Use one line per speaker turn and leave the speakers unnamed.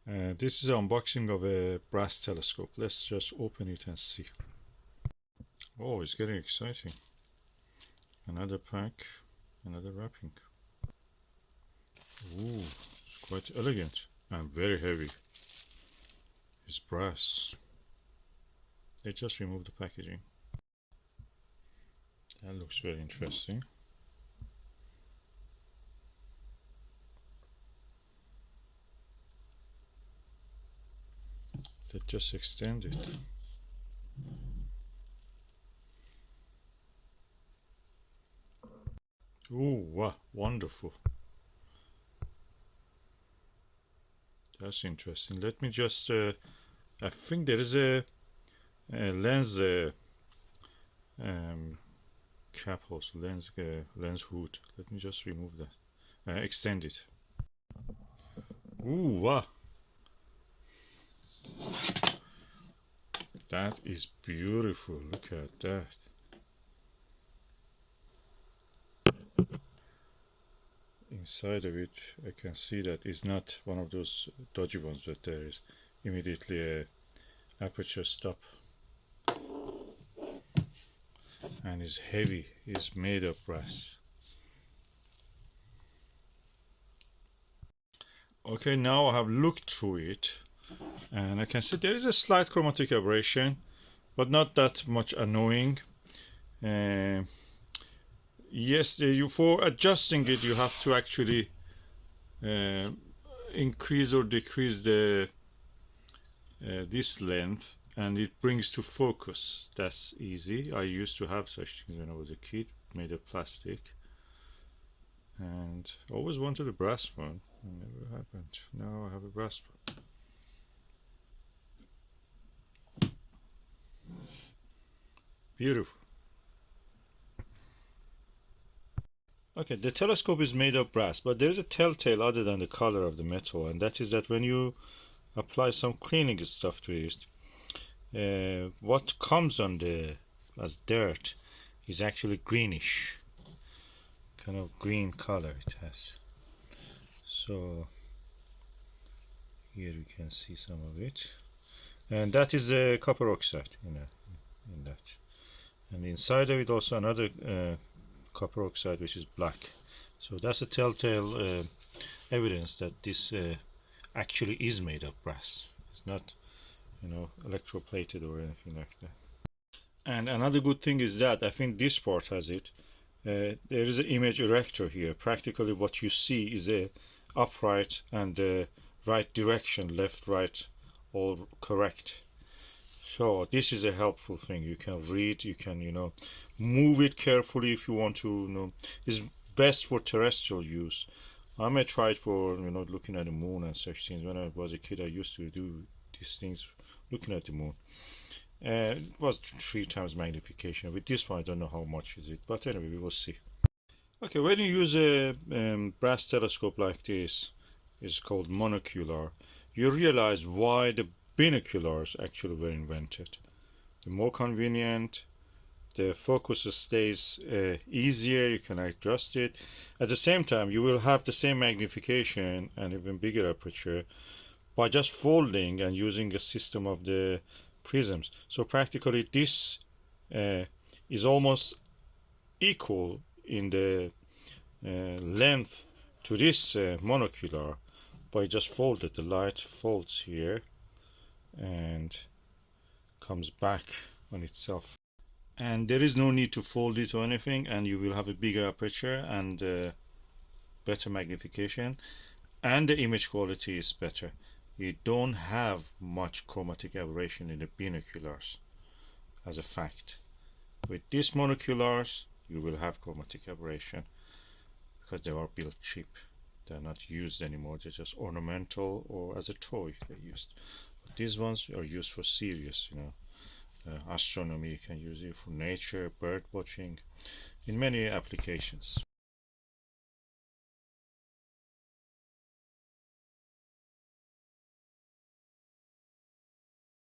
This is an unboxing of a brass telescope. Let's just open it and see. Oh, it's getting exciting. Another pack, another wrapping. Ooh, it's quite elegant and very heavy. It's brass. They just removed the packaging. That looks very interesting. They just extend it. Ooh, wow, wonderful. That's interesting. Let me just, I think there is a lens cap also, lens hood. Let me just remove that. Extend it. Ooh, wow. That is beautiful. Look at that. Inside of it, I can see that it's not one of those dodgy ones, but there is immediately a aperture stop. And it's heavy. It's made of brass. Okay, now I have looked through it, and I can see there is a slight chromatic aberration, but not that much annoying. Yes, for adjusting it, you have to actually increase or decrease the this length, and it brings to focus. That's easy. I used to have such things when I was a kid, made of plastic, and I always wanted a brass one. It never happened. Now I have a brass one. Beautiful. Okay, the telescope is made of brass, but there's a telltale other than the color of the metal, and that is that when you apply some cleaning stuff to it, what comes on the as dirt is actually greenish, kind of green color it has. So here you can see some of it, and that is a copper oxide in that, and inside of it also another copper oxide which is black. So that's a telltale evidence that this actually is made of brass. It's not, electroplated or anything like that. And another good thing is that I think this part has it. There is an image erector here. Practically what you see is a upright and right direction, left, right, all correct. So this is a helpful thing. You can read, you can, move it carefully if you want to, It's best for terrestrial use. I may try it for, looking at the moon and such things. When I was a kid, I used to do these things looking at the moon. It was 3 times magnification. With this one, I don't know how much is it, but anyway, we will see. Okay, when you use a brass telescope like this, it's called monocular, you realize why the binoculars actually were invented. The more convenient, the focus stays easier, you can adjust it. At the same time, you will have the same magnification and even bigger aperture by just folding and using a system of the prisms. So practically this is almost equal in the length to this monocular, by just folded. The light folds here and comes back on itself, and there is no need to fold it or anything, and you will have a bigger aperture and better magnification, and the image quality is better. You don't have much chromatic aberration in the binoculars as a fact. With these monoculars you will have chromatic aberration because they are built cheap. They're not used anymore. They're just ornamental or as a toy they're used. But these ones are used for serious, astronomy. You can use it for nature, bird watching, in many applications.